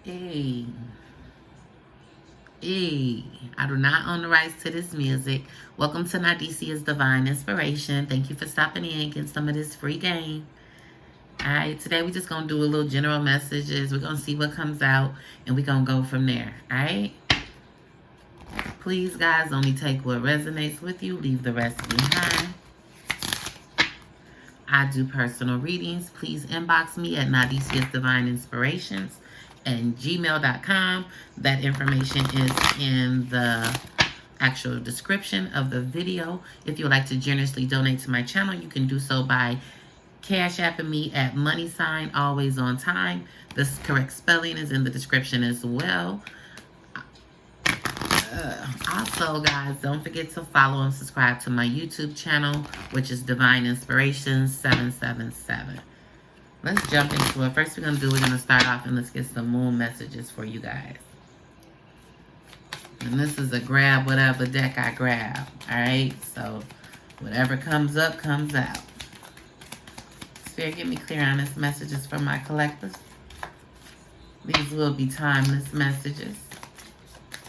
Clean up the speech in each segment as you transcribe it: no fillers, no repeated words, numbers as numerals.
Hey, hey, I do not own the rights to this music. Welcome to Nadicia's Divine Inspiration. Thank you for stopping in, getting some of this free game. Alright, today we're just going to do a little general messages. We're going to see what comes out, and we're going to go from there. Alright? Please, guys, only take what resonates with you. Leave the rest behind. I do personal readings. Please inbox me at Nadicia's Divine Inspirations and gmail.com. That information is in the actual description of the video. If you would like to generously donate to my channel, you can do so by Cash Apping me at #Alwayzontyme. The correct spelling is in the description as well. Also, guys, don't forget to follow and subscribe to my YouTube channel, which is Divine Inspirations 777. Let's jump into it. First, we're going to start off and let's get some moon messages for you guys. And this is a grab whatever deck I grab. Alright, so whatever comes up, comes out. Spirit, give me clear, honest messages from my collectors. These will be timeless messages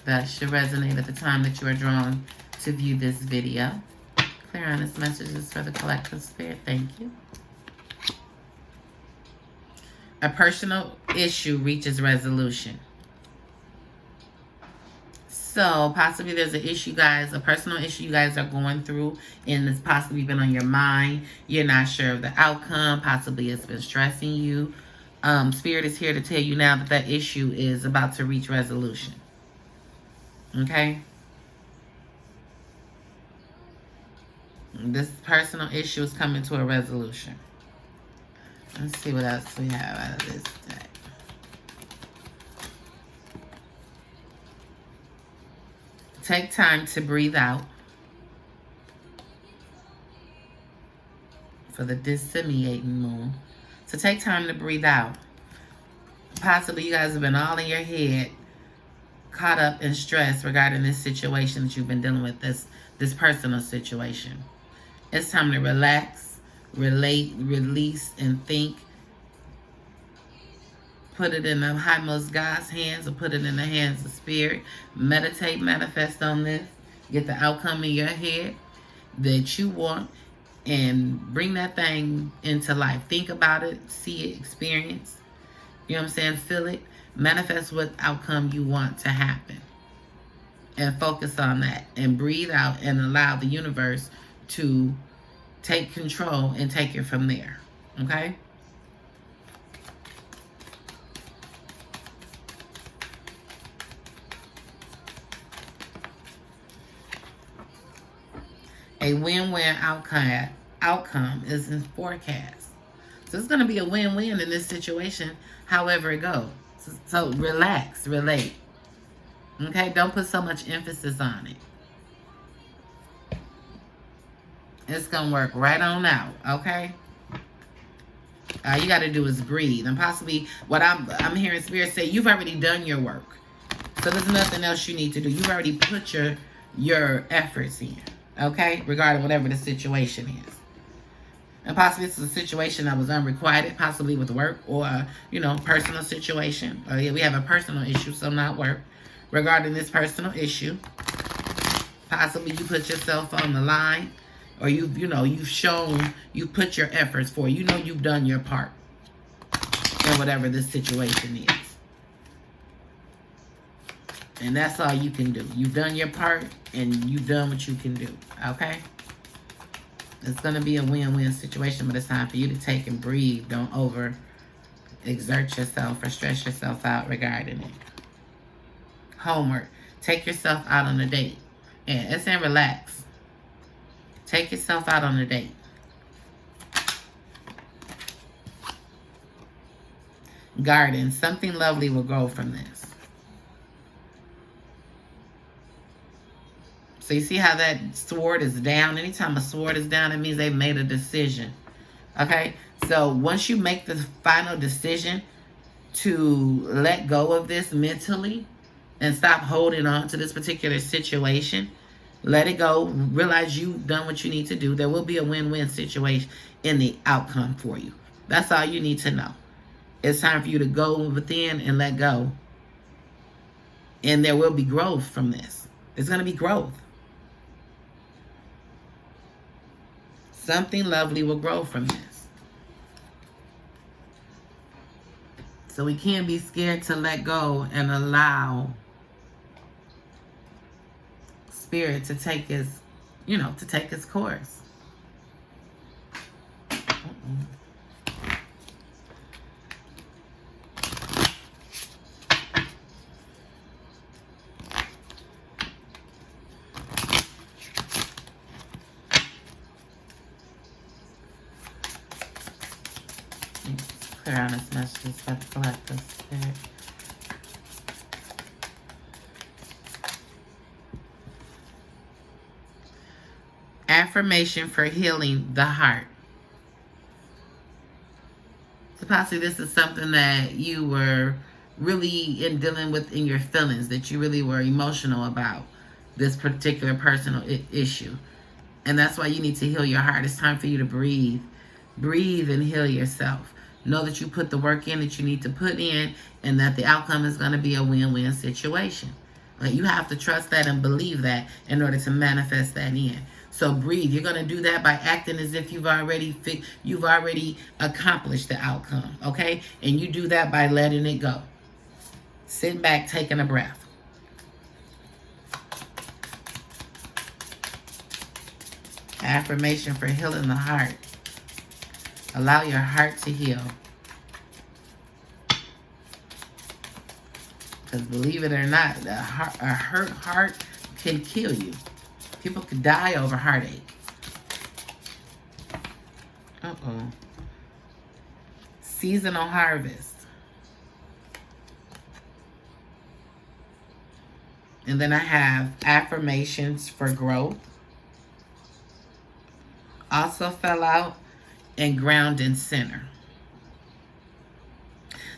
that should resonate at the time that you are drawn to view this video. Clear, honest messages for the collective spirit. Thank you. A personal issue reaches resolution. So, possibly there's an issue, guys, a personal issue you guys are going through, and it's possibly been on your mind. You're not sure of the outcome. Possibly it's been stressing you. Spirit is here to tell you now that that issue is about to reach resolution. Okay? This personal issue is coming to a resolution. Let's see what else we have out of this deck. Take time to breathe out for the dissimiating moon. So take time to breathe out. Possibly you guys have been all in your head, caught up in stress regarding this situation that you've been dealing with, this personal situation. It's time to relax, relate, release, and think. Put it in the highmost God's hands or put it in the hands of Spirit. Meditate, manifest on this. Get the outcome in your head that you want and bring that thing into life. Think about it, see it, experience. You know what I'm saying? Feel it. Manifest what outcome you want to happen. And focus on that. And breathe out and allow the universe to take control and take it from there. Okay? A win-win outcome is in forecast. So it's going to be a win-win in this situation, however it goes. So relax, relate. Okay? Don't put so much emphasis on it. It's going to work right on out, okay? All you got to do is breathe. And possibly what I'm hearing Spirit say, you've already done your work. So there's nothing else you need to do. You've already put your efforts in, okay? Regarding whatever the situation is. And possibly it's a situation that was unrequited, possibly with work or, personal situation. We have a personal issue, so not work. Regarding this personal issue, possibly you put yourself on the line or you've shown, you put your efforts for, you've done your part in whatever this situation is. And that's all you can do. You've done your part and you've done what you can do, okay? It's going to be a win-win situation, but it's time for you to take and breathe. Don't over-exert yourself or stress yourself out regarding it. Homework. Take yourself out on a date. Yeah, it's saying relax. Take yourself out on a date. Garden. Something lovely will grow from this. So you see how that sword is down? Anytime a sword is down, it means they've made a decision. Okay? So once you make the final decision to let go of this mentally and stop holding on to this particular situation, let it go. Realize you've done what you need to do. There will be a win-win situation in the outcome for you. That's all you need to know. It's time for you to go within and let go And there will be growth from this. There's going to be growth. Something lovely will grow from this. So we can't be scared to let go and allow Spirit to take his, to take his course. Clear on this message for the collective Spirit. Affirmation for healing the heart. So possibly this is something that you were really dealing with in your feelings, that you really were emotional about this particular personal issue. And that's why you need to heal your heart. It's time for you to breathe. Breathe and heal yourself. Know that you put the work in that you need to put in, and that the outcome is going to be a win-win situation. Like, you have to trust that and believe that in order to manifest that in. So breathe. You're going to do that by acting as if you've already accomplished the outcome, okay? And you do that by letting it go. Sitting back, taking a breath. Affirmation for healing the heart. Allow your heart to heal. Because believe it or not, a hurt heart can kill you. People could die over heartache. Seasonal harvest. And then I have affirmations for growth. Also fell out. And ground and center.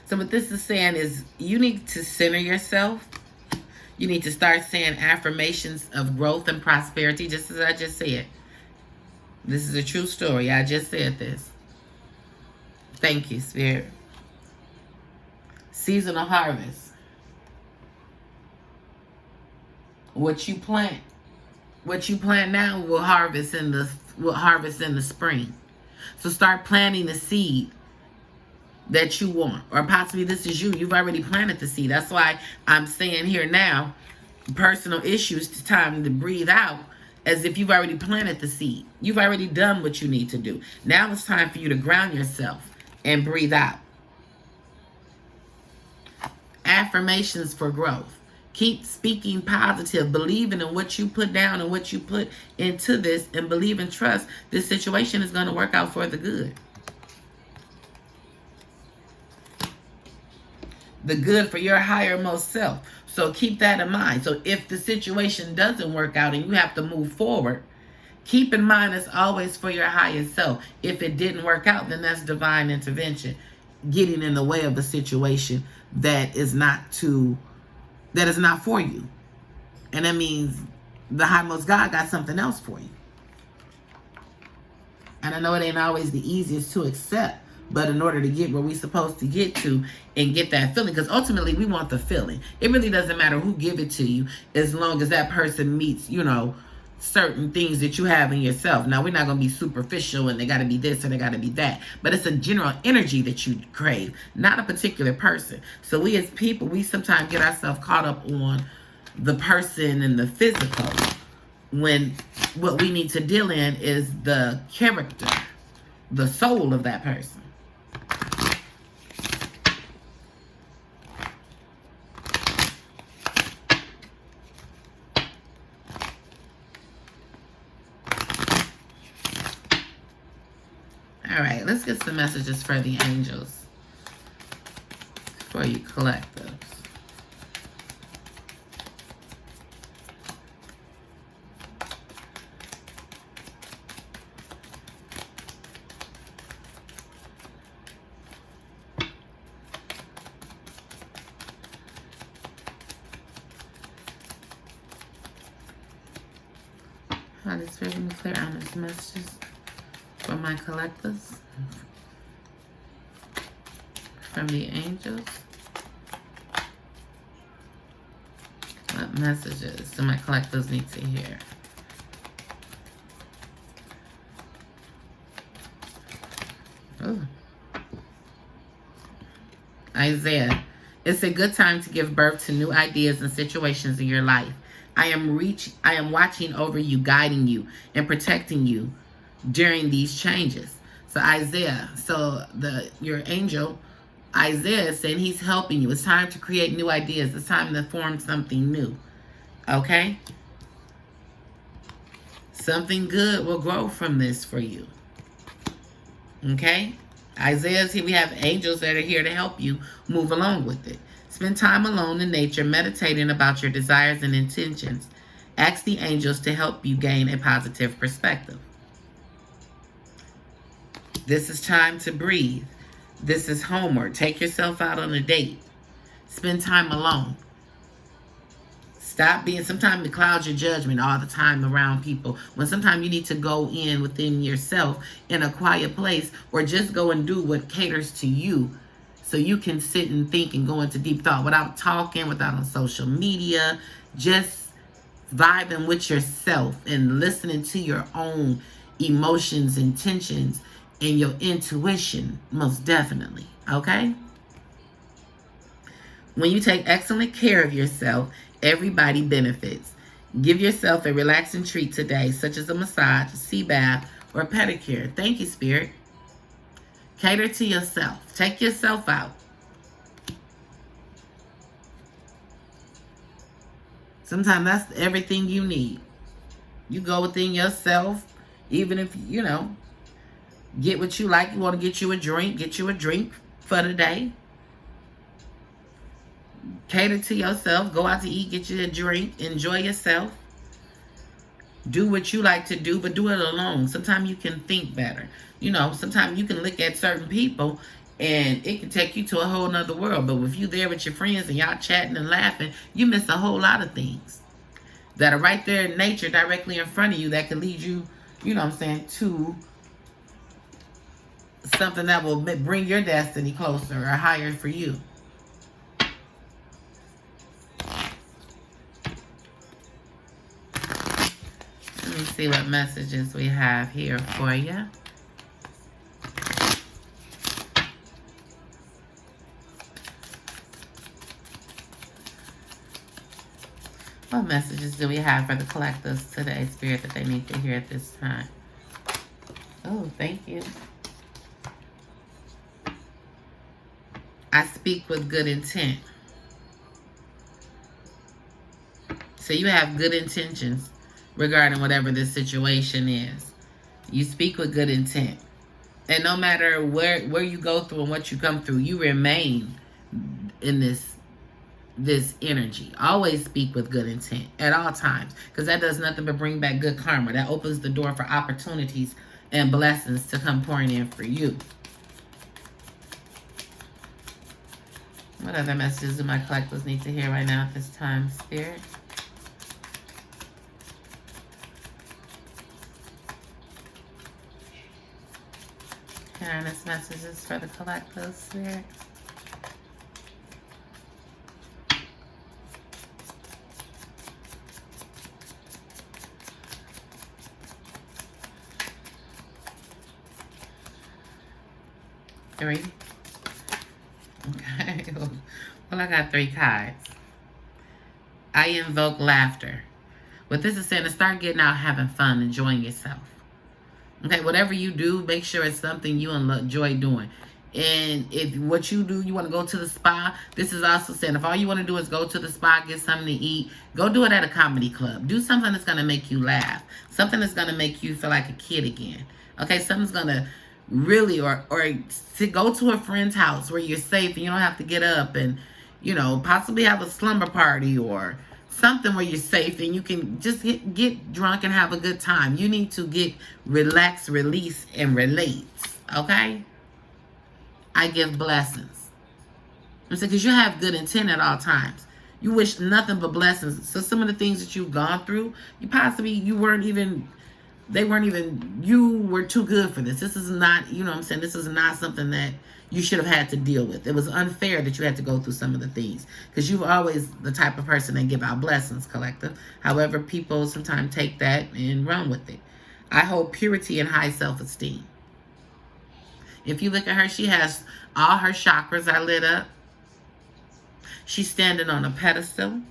So what this is saying is you need to center yourself. You need to start saying affirmations of growth and prosperity, just as I just said. This is a true story. I just said this. Thank you, Spirit. Seasonal harvest. What you plant now will harvest in the spring. So start planting the seed that you want. Or possibly this is you. You've already planted the seed. That's why I'm saying here now, personal issues, it's time to breathe out as if you've already planted the seed. You've already done what you need to do. Now it's time for you to ground yourself and breathe out. Affirmations for growth. Keep speaking positive, believing in what you put down and what you put into this, and believe and trust this situation is going to work out for the good. The good for your highermost self. So keep that in mind. So if the situation doesn't work out and you have to move forward, keep in mind it's always for your highest self. If it didn't work out, then that's divine intervention, getting in the way of a situation that is not for you. And that means the highmost God got something else for you. And I know it ain't always the easiest to accept, but in order to get where we're supposed to get to and get that feeling, because ultimately we want the feeling. It really doesn't matter who give it to you as long as that person meets, certain things that you have in yourself. Now, we're not going to be superficial and they got to be this or they got to be that. But it's a general energy that you crave, not a particular person. So we as people, we sometimes get ourselves caught up on the person and the physical, when what we need to deal in is the character, the soul of that person. All right, let's get some messages for the angels for you collectives. Holy Spirit, give me clear, honest messages for my collectives from the angels. messages do my collectors need to hear? Ooh. Isaiah, it's a good time to give birth to new ideas and situations in your life. I am watching over you, guiding you, and protecting you during these changes. So Isaiah, your angel, Isaiah is saying he's helping you. It's time to create new ideas. It's time to form something new. Okay? Something good will grow from this for you. Okay? Isaiah's here. We have angels that are here to help you move along with it. Spend time alone in nature, meditating about your desires and intentions. Ask the angels to help you gain a positive perspective. This is time to breathe. This is homework. Take yourself out on a date. Spend time alone. Stop being, sometimes it clouds your judgment all the time around people. When sometimes you need to go in within yourself in a quiet place, or just go and do what caters to you, so you can sit and think and go into deep thought without talking, without on social media, just vibing with yourself and listening to your own emotions, intentions, and your intuition, most definitely. Okay? When you take excellent care of yourself, everybody benefits. Give yourself a relaxing treat today, such as a massage, a sea bath, or a pedicure. Thank you, Spirit. Cater to yourself. Take yourself out. Sometimes that's everything you need. You go within yourself, even if, get what you like. You want to get you a drink for the day. Cater to yourself. Go out to eat, get you a drink. Enjoy yourself. Do what you like to do, but do it alone. Sometimes you can think better. Sometimes you can look at certain people and it can take you to a whole nother world. But if you're there with your friends and y'all chatting and laughing, you miss a whole lot of things that are right there in nature directly in front of you that can lead you, to something that will bring your destiny closer or higher for you. Let me see what messages we have here for you. What messages do we have for the collectors today, Spirit, that they need to hear at this time? Oh, thank you. I speak with good intent. So you have good intentions regarding whatever this situation is. You speak with good intent. And no matter where you go through and what you come through, you remain in this energy. Always speak with good intent at all times, because that does nothing but bring back good karma. That opens the door for opportunities and blessings to come pouring in for you. What other messages do my collectors need to hear right now at this time, Spirit? Hearing this messages for the collectors, Spirit. Three. Okay. Well, I got 3 cards. I invoke laughter. What this is saying is start getting out, having fun, enjoying yourself. Okay, whatever you do, make sure it's something you enjoy doing. And if what you do, you want to go to the spa, this is also saying if all you want to do is go to the spa, get something to eat, go do it at a comedy club. Do something that's going to make you laugh. Something that's going to make you feel like a kid again. Okay, something's going to really, or to go to a friend's house where you're safe and you don't have to get up and, possibly have a slumber party or something where you're safe and you can just get drunk and have a good time. You need to get relaxed, release, and relate. Okay? I give blessings. I'm saying, because you have good intent at all times. You wish nothing but blessings. So some of the things that you've gone through, you weren't even they weren't even, you were too good for this. This is not, you know what I'm saying? This is not something that you should have had to deal with. It was unfair that you had to go through some of the things, because you're always the type of person that give out blessings, collective. However, people sometimes take that and run with it. I hold purity and high self-esteem. If you look at her, she has all her chakras are lit up. She's standing on a pedestal.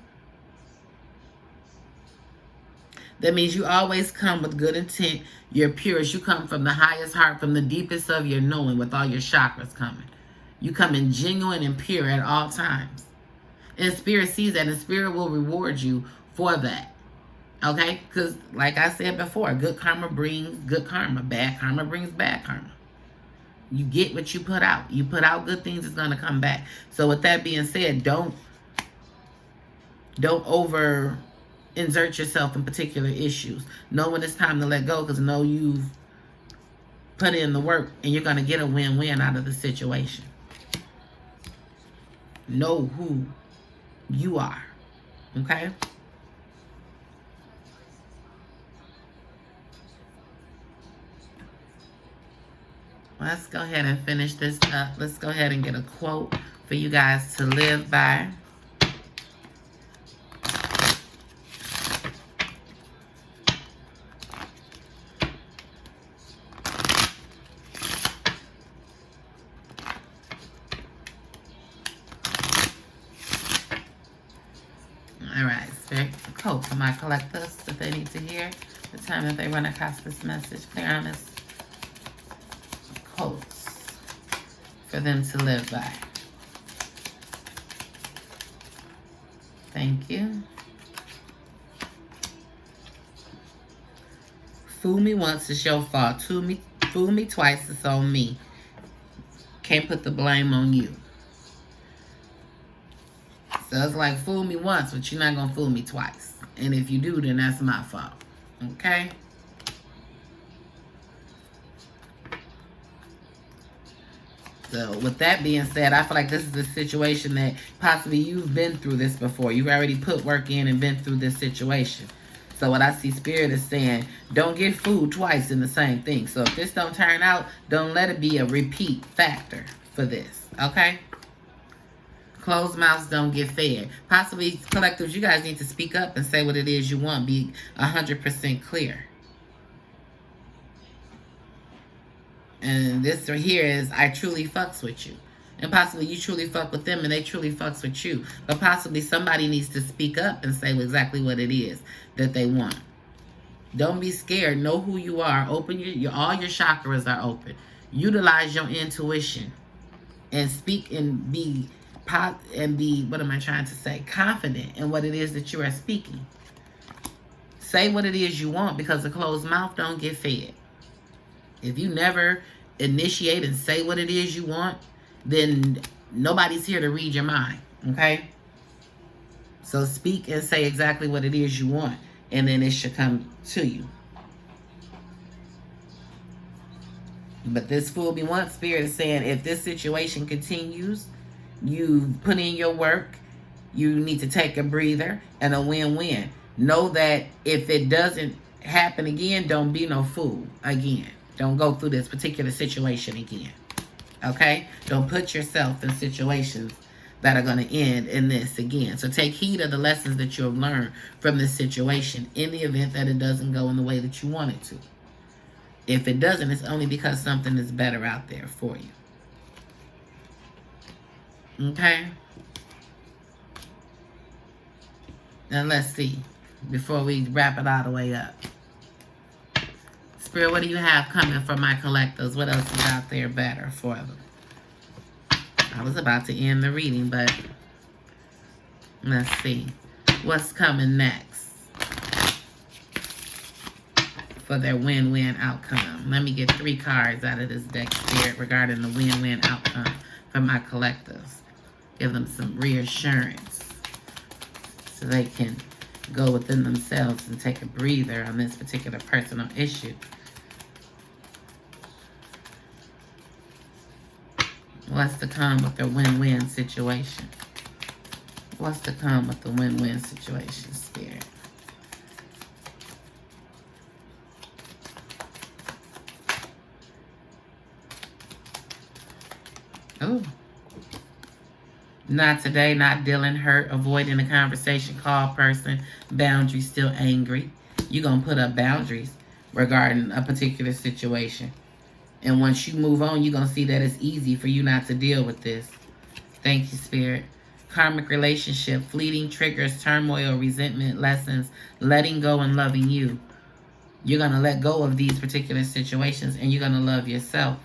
That means you always come with good intent. You're purest. You come from the highest heart, from the deepest of your knowing, with all your chakras coming. You come in genuine and pure at all times. And Spirit sees that, and Spirit will reward you for that. Okay? Because, like I said before, good karma brings good karma. Bad karma brings bad karma. You get what you put out. You put out good things, it's going to come back. So with that being said, don't over insert yourself in particular issues. Know when it's time to let go, because know you've put in the work, and you're going to get a win-win out of the situation. Know who you are. Okay? Let's go ahead and finish this up. Let's go ahead and get a quote for you guys to live by. All right, Spirit, quote for my collectors that they need to hear the time that they run across this message. Clear on this. Quotes for them to live by. Thank you. Fool me once, it's your fault. Fool me twice, it's on me. Can't put the blame on you. So it's like, fool me once, but you're not going to fool me twice. And if you do, then that's my fault. Okay? So with that being said, I feel like this is a situation that possibly you've been through this before. You've already put work in and been through this situation. So what I see Spirit is saying, don't get fooled twice in the same thing. So if this don't turn out, don't let it be a repeat factor for this. Okay? Closed mouths don't get fed. Possibly, collectives, you guys need to speak up and say what it is you want. Be 100% clear. And this right here is, I truly fucks with you. And possibly you truly fuck with them and they truly fucks with you. But possibly somebody needs to speak up and say exactly what it is that they want. Don't be scared. Know who you are. Open all your chakras are open. Utilize your intuition. And speak and be, what am I trying to say? Confident in what it is that you are speaking. Say what it is you want, because a closed mouth don't get fed. If you never initiate and say what it is you want, then nobody's here to read your mind, okay? So speak and say exactly what it is you want, and then it should come to you. But this fool me once, Spirit is saying, if this situation continues, you put in your work, you need to take a breather and a win-win. Know that if it doesn't happen again, don't be no fool again. Don't go through this particular situation again. Okay? Don't put yourself in situations that are going to end in this again. So take heed of the lessons that you have learned from this situation in the event that it doesn't go in the way that you want it to. If it doesn't, it's only because something is better out there for you. Okay? Now let's see. Before we wrap it all the way up. Spirit, what do you have coming for my collectors? What else is out there better for them? I was about to end the reading, but let's see. What's coming next for their win-win outcome? Let me get 3 cards out of this deck, Spirit, regarding the win-win outcome for my collectors. Give them some reassurance so they can go within themselves and take a breather on this particular personal issue. What's to come with the win-win situation? What's to come with the win-win situation, Spirit? Oh. Not today, not dealing hurt, avoiding the conversation, call person, boundaries, still angry. You're going to put up boundaries regarding a particular situation. And once you move on, you're going to see that it's easy for you not to deal with this. Thank you, Spirit. Karmic relationship, fleeting triggers, turmoil, resentment, lessons, letting go and loving you. You're going to let go of these particular situations and you're going to love yourself.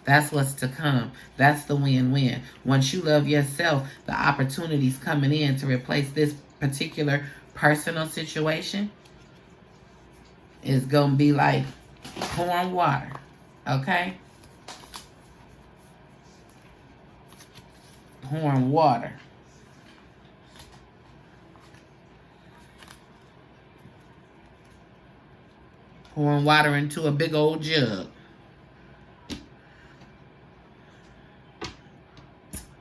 That's what's to come. That's the win-win. Once you love yourself, the opportunities coming in to replace this particular personal situation is going to be like pouring water. Okay? Pouring water. Pouring water into a big old jug.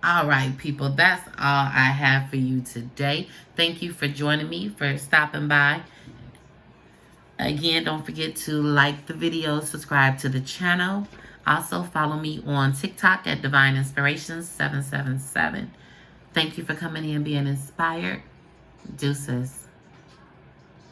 All right, people, that's all I have for you today. Thank you for joining me, for stopping by. Again, don't forget to like the video, subscribe to the channel. Also, follow me on TikTok at Divine Inspirations 777. Thank you for coming in and being inspired. Deuces.